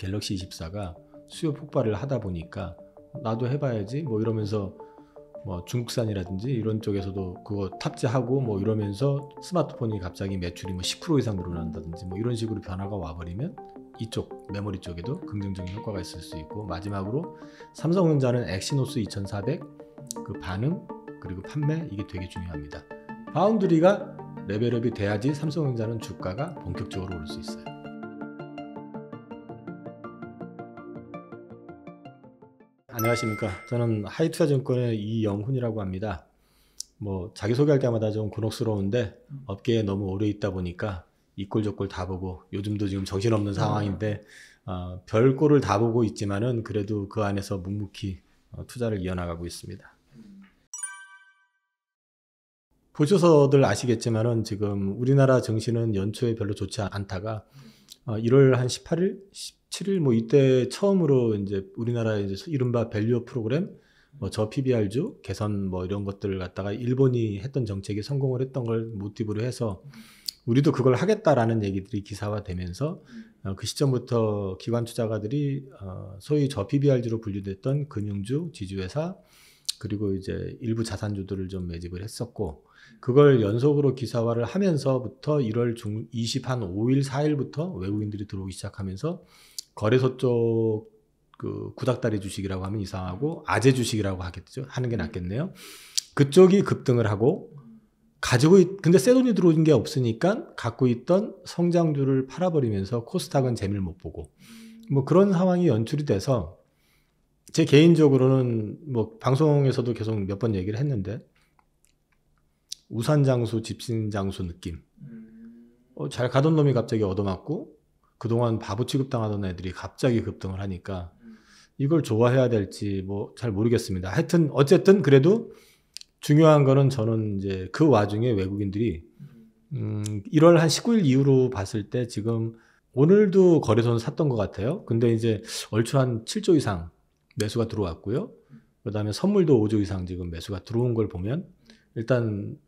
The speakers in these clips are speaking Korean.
갤럭시 24가 수요 폭발을 하다 보니까 나도 해봐야지 뭐 이러면서 뭐 중국산이라든지 이런 쪽에서도 그거 탑재하고 뭐 이러면서 스마트폰이 갑자기 매출이 뭐 10% 이상 늘어난다든지 뭐 이런 식으로 변화가 와버리면 이쪽 메모리 쪽에도 긍정적인 효과가 있을 수 있고, 마지막으로 삼성전자는 엑시노스 2400 그 반응 그리고 판매, 이게 되게 중요합니다. 파운드리가 레벨업이 돼야지 삼성전자는 주가가 본격적으로 오를 수 있어요. 안녕하십니까. 저는 하이투자증권의 이영훈이라고 합니다. 뭐 자기소개할 때마다 좀 곤혹스러운데 업계에 너무 오래 있다 보니까 이꼴 저꼴 다 보고, 요즘도 지금 정신없는 상황인데 별 꼴을 다 보고 있지만은 그래도 그 안에서 묵묵히 투자를 이어나가고 있습니다. 보셔서들 아시겠지만은 지금 우리나라 증시는 연초에 별로 좋지 않다가 1월 한 18일, 17일 뭐 이때 처음으로 이제 우리나라의 이제 이른바 밸류업 프로그램, 뭐 저 PBR주 개선 뭐 이런 것들을 갖다가 일본이 했던 정책이 성공을 했던 걸 모티브로 해서 우리도 그걸 하겠다라는 얘기들이 기사화되면서 그 시점부터 기관 투자가들이 소위 저 PBR주로 분류됐던 금융주, 지주회사 그리고 이제 일부 자산주들을 좀 매집을 했었고, 그걸 연속으로 기사화를 하면서부터 1월 5일, 4일부터 외국인들이 들어오기 시작하면서 거래소 쪽 그 구닥다리 주식이라고 하면 이상하고 아재 주식이라고 하겠죠. 하는 게 낫겠네요. 그쪽이 급등을 하고 근데 새 돈이 들어온 게 없으니까 갖고 있던 성장주를 팔아버리면서 코스닥은 재미를 못 보고 뭐 그런 상황이 연출이 돼서, 제 개인적으로는 뭐 방송에서도 계속 몇 번 얘기를 했는데 우산장수, 집신장수 느낌. 잘 가던 놈이 갑자기 얻어맞고 그동안 바보 취급당하던 애들이 갑자기 급등을 하니까 이걸 좋아해야 될지 뭐 잘 모르겠습니다. 하여튼 어쨌든 그래도 중요한 거는 저는 이제 그 와중에 외국인들이 1월 한 19일 이후로 봤을 때 지금 오늘도 거래소는 샀던 것 같아요. 근데 이제 얼추 한 7조 이상 매수가 들어왔고요. 그 다음에 선물도 5조 이상 지금 매수가 들어온 걸 보면 일단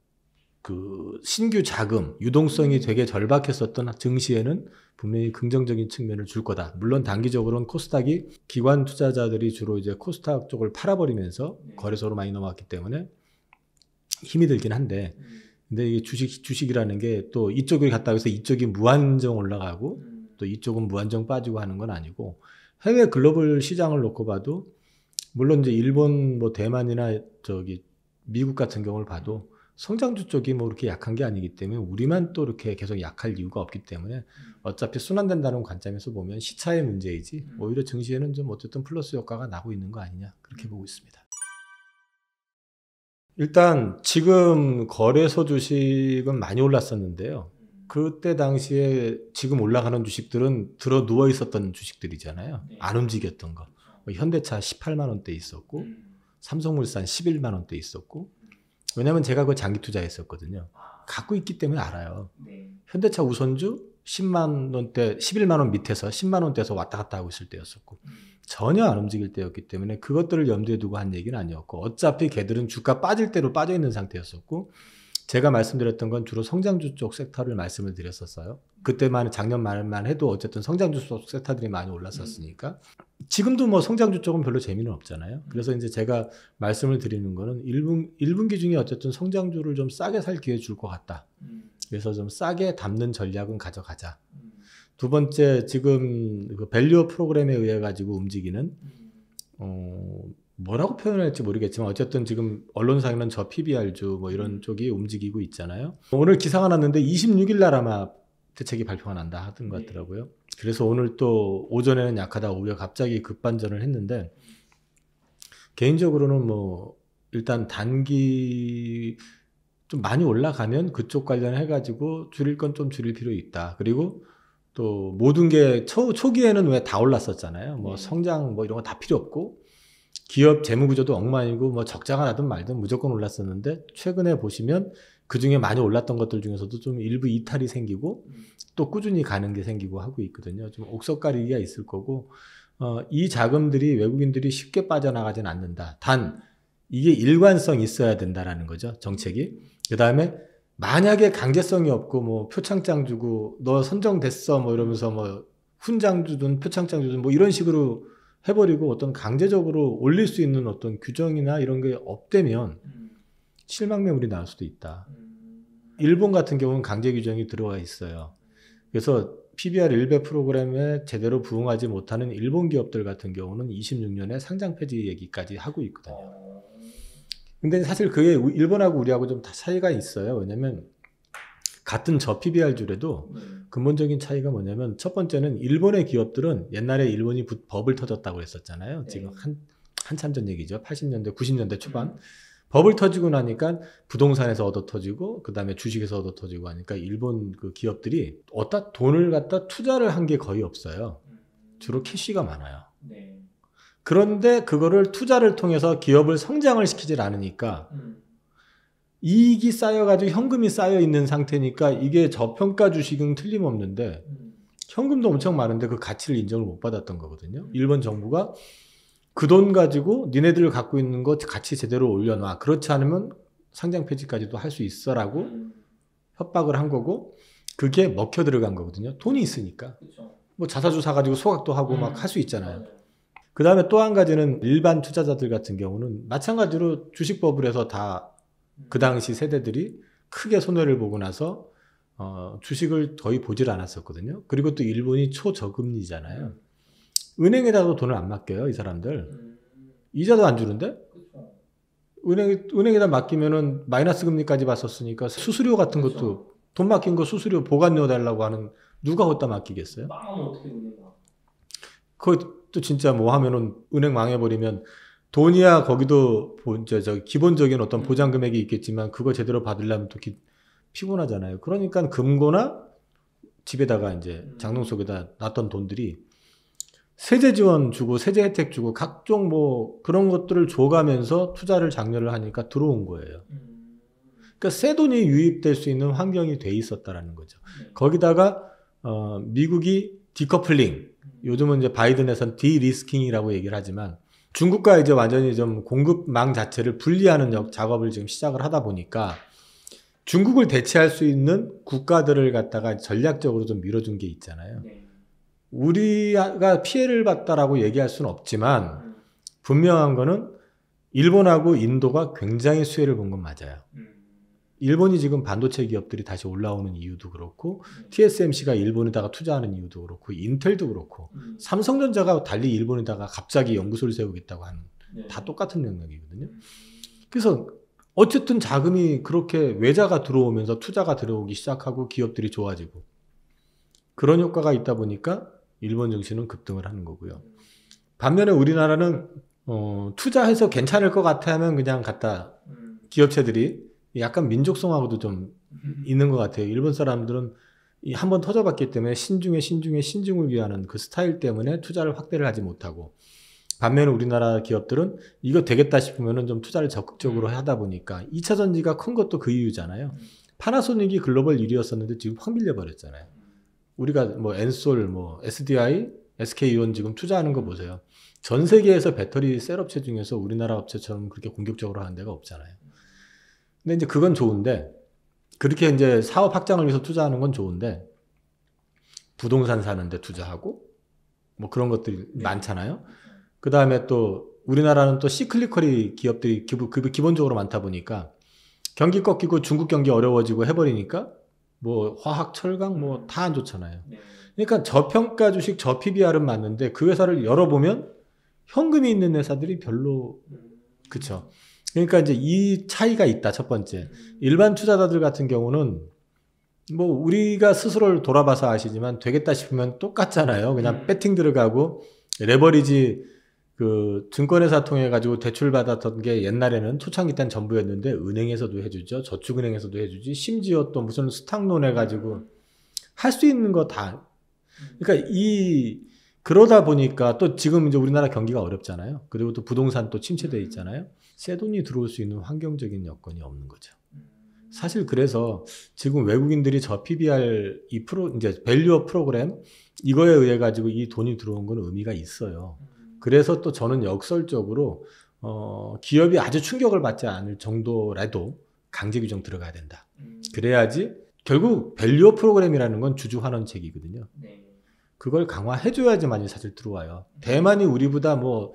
그 신규 자금, 유동성이 되게 절박했었던 증시에는 분명히 긍정적인 측면을 줄 거다. 물론 단기적으로는 코스닥이 기관 투자자들이 주로 이제 코스닥 쪽을 팔아버리면서 거래소로 많이 넘어왔기 때문에 힘이 들긴 한데, 근데 이게 주식이라는 게 또 이쪽을 갔다 해서 이쪽이 무한정 올라가고 또 이쪽은 무한정 빠지고 하는 건 아니고, 해외 글로벌 시장을 놓고 봐도 물론 이제 일본 뭐 대만이나 저기 미국 같은 경우를 봐도 성장주 쪽이 뭐 그렇게 약한 게 아니기 때문에 우리만 또 이렇게 계속 약할 이유가 없기 때문에 어차피 순환된다는 관점에서 보면 시차의 문제이지 오히려 증시에는 좀 어쨌든 플러스 효과가 나고 있는 거 아니냐, 그렇게 보고 있습니다. 일단 지금 거래소 주식은 많이 올랐었는데요. 그때 당시에 지금 올라가는 주식들은 들어 누워 있었던 주식들이잖아요. 안 움직였던 거. 현대차 18만 원대 있었고 삼성물산 11만 원대 있었고, 왜냐면 제가 그 장기 투자했었거든요. 갖고 있기 때문에 알아요. 현대차 우선주 10만 원대, 11만 원 밑에서 10만 원대에서 왔다 갔다 하고 있을 때였었고 전혀 안 움직일 때였기 때문에 그것들을 염두에 두고 한 얘기는 아니었고, 어차피 걔들은 주가 빠질 대로 빠져 있는 상태였었고, 제가 말씀드렸던 건 주로 성장주 쪽 섹터를 말씀을 드렸었어요. 그때만 작년 말만 해도 어쨌든 성장주 쪽 섹터들이 많이 올랐었으니까. 지금도 뭐 성장주 쪽은 별로 재미는 없잖아요. 그래서 이제 제가 말씀을 드리는 거는 1분기 중에 어쨌든 성장주를 좀 싸게 살 기회 줄 것 같다. 그래서 좀 싸게 담는 전략은 가져가자. 두 번째, 지금 그 밸류업 프로그램에 의해 가지고 움직이는 뭐라고 표현할지 모르겠지만 어쨌든 지금 언론상에는 저 PBR주 뭐 이런 쪽이 움직이고 있잖아요. 오늘 기사가 났는데 26일 날 아마 대책이 발표가 난다 하던 것 같더라고요. 그래서 오늘 또 오전에는 약하다 오후에 갑자기 급반전을 했는데, 개인적으로는 뭐 일단 단기 좀 많이 올라가면 그쪽 관련해 가지고 줄일 건 좀 줄일 필요 있다. 그리고 또 모든 게 초기에는 왜 다 올랐었잖아요. 뭐 성장 뭐 이런 거 다 필요 없고 기업 재무구조도 엉망이고 뭐 적자가 나든 말든 무조건 올랐었는데, 최근에 보시면 그중에 많이 올랐던 것들 중에서도 좀 일부 이탈이 생기고 또 꾸준히 가는 게 생기고 하고 있거든요. 좀 옥석가리기가 있을 거고, 이 자금들이 외국인들이 쉽게 빠져나가진 않는다. 단 이게 일관성이 있어야 된다라는 거죠, 정책이. 그 다음에 만약에 강제성이 없고 뭐 표창장 주고 너 선정됐어 뭐 이러면서 뭐 훈장 주든 표창장 주든 뭐 이런 식으로 해버리고 어떤 강제적으로 올릴 수 있는 어떤 규정이나 이런 게 없대면 실망 매물이 나올 수도 있다. 일본 같은 경우는 강제 규정이 들어가 있어요. 그래서 PBR 1배 프로그램에 제대로 부응하지 못하는 일본 기업들 같은 경우는 26년에 상장 폐지 얘기까지 하고 있거든요. 근데 사실 그게 일본하고 우리하고 좀 차이가 있어요. 왜냐면 같은 저 PBR주래도 근본적인 차이가 뭐냐면 첫 번째는 일본의 기업들은 옛날에 일본이 버블 터졌다고 했었잖아요. 지금 한참 전 얘기죠. 80년대, 90년대 초반. 버블 터지고 나니까 부동산에서 얻어 터지고 그다음에 주식에서 얻어 터지고 하니까 일본 그 기업들이 돈을 갖다 투자를 한 게 거의 없어요. 주로 캐시가 많아요. 그런데 그거를 투자를 통해서 기업을 성장을 시키질 않으니까 이익이 쌓여가지고 현금이 쌓여 있는 상태니까 이게 저평가 주식은 틀림없는데 현금도 엄청 많은데 그 가치를 인정을 못 받았던 거거든요. 일본 정부가 그 돈 가지고 니네들 갖고 있는 거 가치 제대로 올려놔. 그렇지 않으면 상장 폐지까지도 할 수 있어라고 협박을 한 거고 그게 먹혀 들어간 거거든요. 돈이 있으니까. 뭐 자사주 사가지고 소각도 하고 막 할 수 있잖아요. 그 다음에 또 한 가지는 일반 투자자들 같은 경우는 마찬가지로 주식 버블에서 다 그 당시 세대들이 크게 손해를 보고 나서 주식을 거의 보질 않았었거든요. 그리고 또 일본이 초저금리잖아요. 은행에다가 돈을 안 맡겨요, 이 사람들. 이자도 안 주는데? 은행에다 맡기면은 마이너스 금리까지 봤었으니까 수수료 같은 것도 돈 맡긴 거 수수료 보관료 달라고 하는 누가 걷다 맡기겠어요? 망하면 어떻게 은행가? 그것도 진짜 뭐 하면은 은행 망해버리면 돈이야 거기도 저 기본적인 어떤 보장 금액이 있겠지만 그거 제대로 받으려면 또 피곤하잖아요. 그러니까 금고나 집에다가 이제 장롱 속에다 놨던 돈들이 세제 지원 주고 세제 혜택 주고 각종 뭐 그런 것들을 줘가면서 투자를 장려를 하니까 들어온 거예요. 그러니까 새 돈이 유입될 수 있는 환경이 돼 있었다라는 거죠. 거기다가 미국이 디커플링, 요즘은 이제 바이든에서는 디리스킹이라고 얘기를 하지만 중국과 이제 완전히 좀 공급망 자체를 분리하는 작업을 지금 시작을 하다 보니까 중국을 대체할 수 있는 국가들을 갖다가 전략적으로 좀 밀어준 게 있잖아요. 우리가 피해를 봤다라고 얘기할 수는 없지만 분명한 거는 일본하고 인도가 굉장히 수혜를 본 건 맞아요. 일본이 지금 반도체 기업들이 다시 올라오는 이유도 그렇고 TSMC가 일본에다가 투자하는 이유도 그렇고 인텔도 그렇고 삼성전자가 달리 일본에다가 갑자기 연구소를 세우겠다고 하는 다 똑같은 맥락이거든요. 그래서 어쨌든 자금이 그렇게 외자가 들어오면서 투자가 들어오기 시작하고 기업들이 좋아지고 그런 효과가 있다 보니까 일본 증시는 급등을 하는 거고요. 반면에 우리나라는 투자해서 괜찮을 것 같아 하면 그냥 갖다 기업체들이 약간 민족성하고도 좀 있는 것 같아요. 일본 사람들은 한번 터져봤기 때문에 신중을 위하는 그 스타일 때문에 투자를 확대를 하지 못하고 반면에 우리나라 기업들은 이거 되겠다 싶으면 좀 투자를 적극적으로 하다 보니까 2차 전지가 큰 것도 그 이유잖아요. 파나소닉이 글로벌 1위였었는데 지금 확 밀려버렸잖아요. 우리가 뭐 엔솔, 뭐 SDI, SK이온 지금 투자하는 거 보세요. 전 세계에서 배터리 셀 업체 중에서 우리나라 업체처럼 그렇게 공격적으로 하는 데가 없잖아요. 근데 이제 그건 좋은데 그렇게 이제 사업 확장을 위해서 투자하는 건 좋은데 부동산 사는데 투자하고 뭐 그런 것들이 많잖아요. 그 다음에 또 우리나라는 또 시클리컬이 기업들이 기본적으로 많다 보니까 경기 꺾이고 중국 경기 어려워지고 해버리니까 뭐 화학, 철강 뭐 다 안 좋잖아요. 그러니까 저평가 주식, 저 PBR은 맞는데 그 회사를 열어보면 현금이 있는 회사들이 별로 그쵸. 그러니까 이제 이 차이가 있다. 첫 번째. 일반 투자자들 같은 경우는 뭐 우리가 스스로를 돌아봐서 아시지만 되겠다 싶으면 똑같잖아요. 그냥 배팅 들어가고 레버리지 그 증권회사 통해 가지고 대출 받았던 게 옛날에는 초창기 때는 전부였는데 은행에서도 해주죠. 저축은행에서도 해주지. 심지어 또 무슨 스탁론 해가지고 할 수 있는 거 다. 그러니까 그러다 보니까 또 지금 이제 우리나라 경기가 어렵잖아요. 그리고 또 부동산 또 침체돼 있잖아요. 새 돈이 들어올 수 있는 환경적인 여건이 없는 거죠. 사실 그래서 지금 외국인들이 저 PBR 이제 밸류업 프로그램 이거에 의해 가지고 이 돈이 들어온 건 의미가 있어요. 그래서 또 저는 역설적으로 기업이 아주 충격을 받지 않을 정도라도 강제 규정 들어가야 된다. 그래야지 결국 밸류업 프로그램이라는 건 주주 환원책이거든요. 그걸 강화해줘야지만이 사실 들어와요. 대만이 우리보다 뭐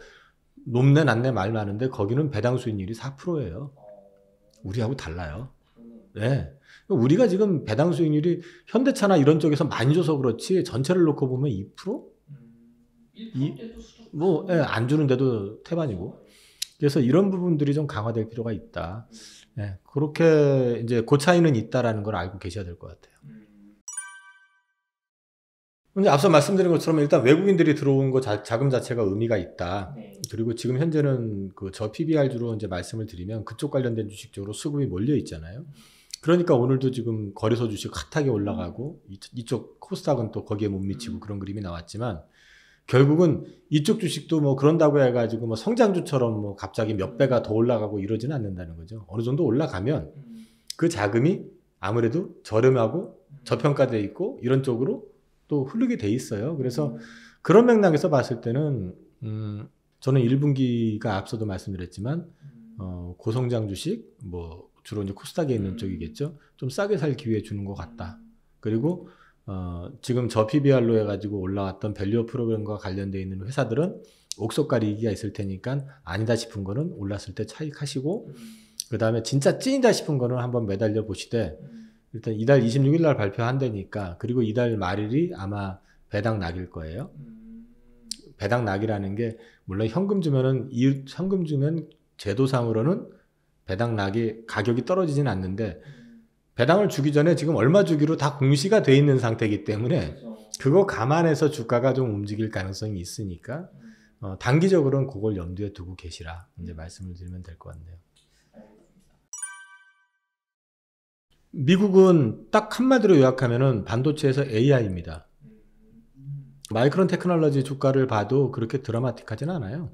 높네 낮네 말 많은데 거기는 배당 수익률이 4%예요. 우리하고 달라요. 네. 우리가 지금 배당 수익률이 현대차나 이런 쪽에서 많이 줘서 그렇지 전체를 놓고 보면 2%? 뭐, 예, 안 주는데도 태반이고. 그래서 이런 부분들이 좀 강화될 필요가 있다. 예, 그렇게 이제 그 차이는 있다라는 걸 알고 계셔야 될 것 같아요. 근데 앞서 말씀드린 것처럼 일단 외국인들이 들어온 거 자금 자체가 의미가 있다. 그리고 지금 현재는 그 저 PBR주로 이제 말씀을 드리면 그쪽 관련된 주식 쪽으로 수급이 몰려 있잖아요. 그러니까 오늘도 지금 거래소 주식 핫하게 올라가고 이쪽 코스닥은 또 거기에 못 미치고 그런 그림이 나왔지만 결국은 이쪽 주식도 뭐 그런다고 해가지고 뭐 성장주처럼 뭐 갑자기 몇 배가 더 올라가고 이러지는 않는다는 거죠. 어느 정도 올라가면 그 자금이 아무래도 저렴하고 저평가돼 있고 이런 쪽으로 또 흐르게 돼 있어요. 그래서 그런 맥락에서 봤을 때는 저는 1분기가 앞서도 말씀드렸지만 고성장 주식 뭐 주로 이제 코스닥에 있는 쪽이겠죠. 좀 싸게 살 기회 주는 것 같다. 그리고 지금 저 PBR로 해가지고 올라왔던 밸류업 프로그램과 관련되어 있는 회사들은 옥석가리 이기가 있을 테니까 아니다 싶은 거는 올랐을 때 차익하시고 그 다음에 진짜 찐이다 싶은 거는 한번 매달려 보시되 일단 이달 26일 날 발표한다니까 그리고 이달 말일이 아마 배당 낙일 거예요. 배당 낙이라는 게 물론 현금 주면 제도상으로는 배당 낙이 가격이 떨어지진 않는데 배당을 주기 전에 지금 얼마 주기로 다 공시가 돼 있는 상태이기 때문에 그거 감안해서 주가가 좀 움직일 가능성이 있으니까 단기적으로는 그걸 염두에 두고 계시라 이제 말씀을 드리면 될 것 같네요. 미국은 딱 한마디로 요약하면은 반도체에서 AI입니다. 마이크론 테크놀로지 주가를 봐도 그렇게 드라마틱하진 않아요.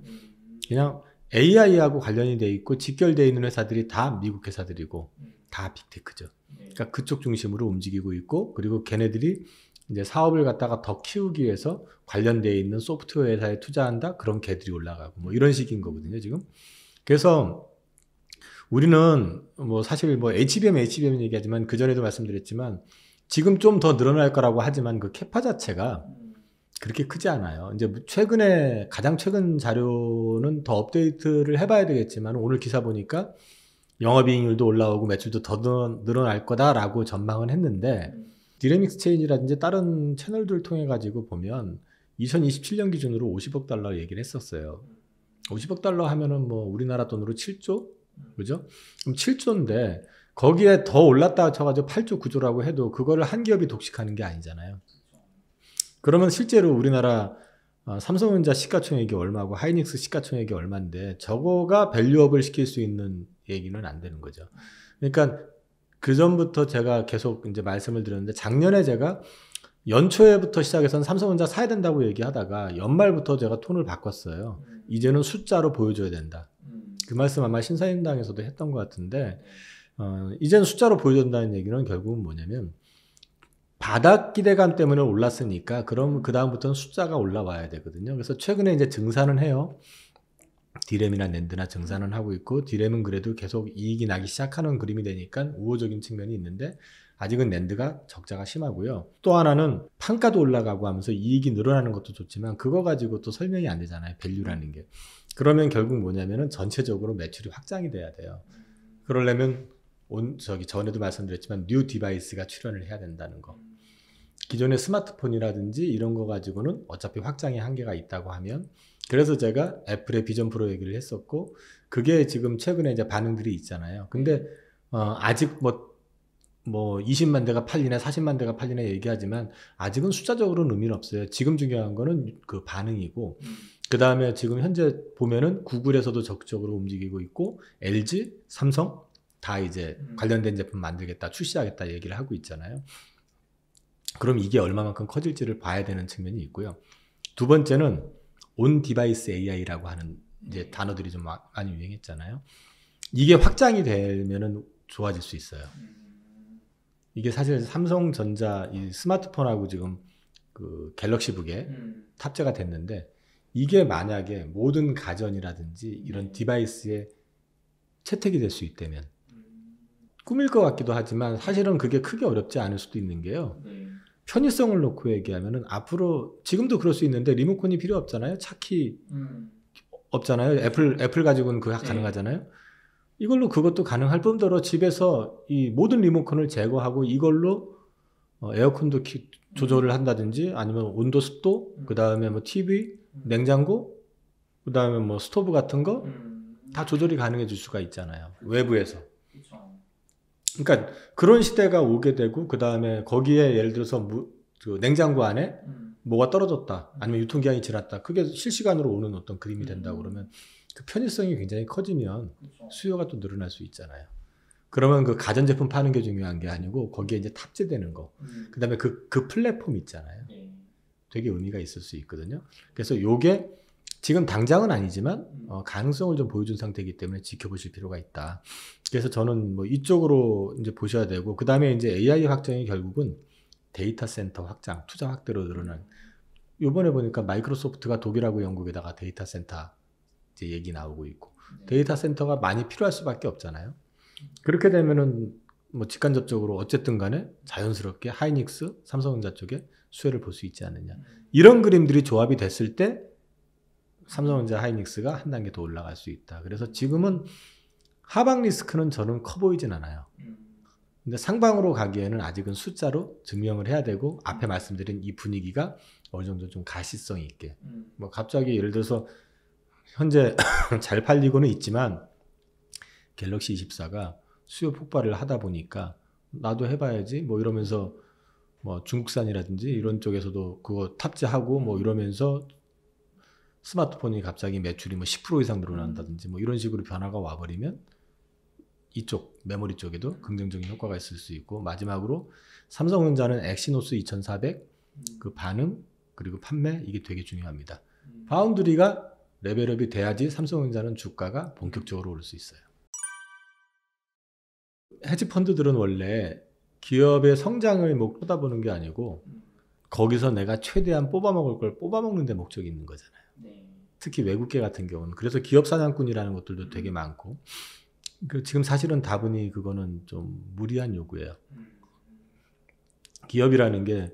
그냥 AI하고 관련이 돼 있고 직결되어 있는 회사들이 다 미국 회사들이고 다 빅테크죠. 그러니까 그쪽 중심으로 움직이고 있고 그리고 걔네들이 이제 사업을 갖다가 더 키우기 위해서 관련되어 있는 소프트웨어 회사에 투자한다? 그런 개들이 올라가고 뭐 이런 식인 거거든요, 지금. 그래서 우리는 뭐 사실 뭐 HBM 얘기하지만 그전에도 말씀드렸지만 지금 좀 더 늘어날 거라고 하지만 그 캐파 자체가 그렇게 크지 않아요. 이제 가장 최근 자료는 더 업데이트를 해봐야 되겠지만 오늘 기사 보니까 영업이익률도 올라오고 매출도 더 늘어날 거다라고 전망은 했는데 디램 익스체인지라든지 다른 채널들을 통해 가지고 보면 2027년 기준으로 50억 달러 얘기를 했었어요. 50억 달러 하면은 뭐 우리나라 돈으로 7조? 그죠? 그럼 7조인데 거기에 더 올랐다 쳐가지고 8조 9조라고 해도 그거를 한 기업이 독식하는 게 아니잖아요. 그러면 실제로 우리나라 삼성전자 시가총액이 얼마고 하이닉스 시가총액이 얼마인데 저거가 밸류업을 시킬 수 있는 얘기는 안 되는 거죠. 그러니까 그 전부터 제가 계속 이제 말씀을 드렸는데 작년에 제가 연초에부터 시작해서는 삼성전자 사야 된다고 얘기하다가 연말부터 제가 톤을 바꿨어요. 이제는 숫자로 보여줘야 된다. 그 말씀 아마 신사임당에서도 했던 것 같은데 이제는 숫자로 보여준다는 얘기는 결국은 뭐냐면 바닥 기대감 때문에 올랐으니까 그럼 그 다음부터는 숫자가 올라와야 되거든요. 그래서 최근에 이제 증산은 해요. 디램이나 낸드나 증산은 하고 있고 디램은 그래도 계속 이익이 나기 시작하는 그림이 되니까 우호적인 측면이 있는데 아직은 낸드가 적자가 심하고요. 또 하나는 판가도 올라가고 하면서 이익이 늘어나는 것도 좋지만 그거 가지고 또 설명이 안 되잖아요. 밸류라는 게. 그러면 결국 뭐냐면은 전체적으로 매출이 확장이 돼야 돼요. 그러려면 전에도 말씀드렸지만 뉴 디바이스가 출현을 해야 된다는 거. 기존의 스마트폰이라든지 이런 거 가지고는 어차피 확장의 한계가 있다고 하면 그래서 제가 애플의 비전 프로 얘기를 했었고 그게 지금 최근에 이제 반응들이 있잖아요. 근데 아직 뭐 20만 대가 팔리나 40만 대가 팔리나 얘기하지만 아직은 숫자적으로는 의미는 없어요. 지금 중요한 거는 그 반응이고 그 다음에 지금 현재 보면은 구글에서도 적극적으로 움직이고 있고 LG, 삼성 다 이제 관련된 제품 만들겠다, 출시하겠다 얘기를 하고 있잖아요. 그럼 이게 얼마만큼 커질지를 봐야 되는 측면이 있고요. 두 번째는 온 디바이스 AI라고 하는 이제 단어들이 좀 많이 유행했잖아요. 이게 확장이 되면은 좋아질 수 있어요. 이게 사실 삼성전자 이 스마트폰하고 지금 그 갤럭시북에 탑재가 됐는데 이게 만약에 모든 가전이라든지 이런 디바이스에 채택이 될 수 있다면 꿈일 것 같기도 하지만 사실은 그게 크게 어렵지 않을 수도 있는 게요. 편의성을 놓고 얘기하면은 앞으로 지금도 그럴 수 있는데 리모컨이 필요 없잖아요. 차키 없잖아요. 애플 가지고는 그거 네. 가능하잖아요. 이걸로 그것도 가능할 뿐더러 집에서 이 모든 리모컨을 제거하고 이걸로 에어컨도 조절을 한다든지 아니면 온도 습도 그다음에 뭐 TV, 냉장고 그다음에 뭐 스토브 같은 거 다 조절이 가능해질 수가 있잖아요. 외부에서. 그쵸. 그러니까 그런 시대가 오게 되고 그다음에 거기에 예를 들어서 그 냉장고 안에 뭐가 떨어졌다 아니면 유통기한이 지났다 그게 실시간으로 오는 어떤 그림이 된다고 그러면 그 편의성이 굉장히 커지면 그쵸. 수요가 또 늘어날 수 있잖아요. 그러면 그 가전제품 파는 게 중요한 게 아니고 거기에 이제 탑재되는 거 그다음에 그 플랫폼 있잖아요. 네. 되게 의미가 있을 수 있거든요. 그래서 요게 지금 당장은 아니지만 가능성을 좀 보여준 상태이기 때문에 지켜보실 필요가 있다. 그래서 저는 뭐 이쪽으로 이제 보셔야 되고 그 다음에 이제 AI 확장이 결국은 데이터 센터 확장, 투자 확대로 늘어난. 이번에 보니까 마이크로소프트가 독일하고 영국에다가 데이터 센터 이제 얘기 나오고 있고 네. 데이터 센터가 많이 필요할 수밖에 없잖아요. 그렇게 되면은 뭐 직간접적으로 어쨌든 간에 자연스럽게 하이닉스, 삼성전자 쪽에 수혜를 볼 수 있지 않느냐. 이런 그림들이 조합이 됐을 때 삼성전자 하이닉스가 한 단계 더 올라갈 수 있다. 그래서 지금은 하방 리스크는 저는 커 보이진 않아요. 근데 상방으로 가기에는 아직은 숫자로 증명을 해야 되고 앞에 말씀드린 이 분위기가 어느 정도 좀 가시성이 있게 뭐 갑자기 예를 들어서 현재 잘 팔리고는 있지만 갤럭시 24가 수요 폭발을 하다 보니까 나도 해봐야지 뭐 이러면서 뭐 중국산이라든지 이런 쪽에서도 그거 탑재하고 뭐 이러면서 스마트폰이 갑자기 매출이 뭐 10% 이상 늘어난다든지 뭐 이런 식으로 변화가 와버리면 이쪽 메모리 쪽에도 긍정적인 효과가 있을 수 있고 마지막으로 삼성전자는 엑시노스 2400 그 반응 그리고 판매 이게 되게 중요합니다. 파운드리가 레벨업이 돼야지 삼성전자는 주가가 본격적으로 오를 수 있어요. 헤지 펀드들은 원래 기업의 성장을 쳐다보는 게 아니고 거기서 내가 최대한 뽑아먹을 걸 뽑아먹는 데 목적이 있는 거잖아요. 네. 특히 외국계 같은 경우는 그래서 기업 사냥꾼이라는 것들도 되게 많고 지금 사실은 다분히 그거는 좀 무리한 요구예요. 기업이라는 게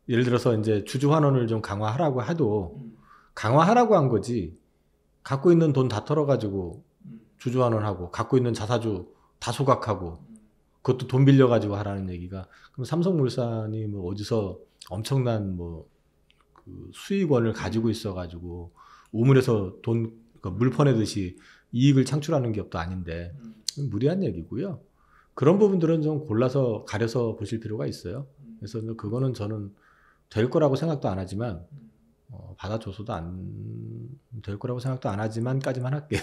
예를 들어서 이제 주주 환원을 좀 강화하라고 해도 강화하라고 한 거지 갖고 있는 돈 다 털어가지고 주주 환원하고 갖고 있는 자사주 다 소각하고 그것도 돈 빌려가지고 하라는 얘기가 그럼 삼성물산이 뭐 어디서 엄청난 뭐 그 수익원을 가지고 있어가지고 우물에서 돈 그러니까 물 퍼내듯이 이익을 창출하는 기업도 아닌데 무리한 얘기고요. 그런 부분들은 좀 골라서 가려서 보실 필요가 있어요. 그래서 그거는 저는 될 거라고 생각도 안 하지만 받아줘서도 안 될 거라고 생각도 안 하지만까지만 할게요.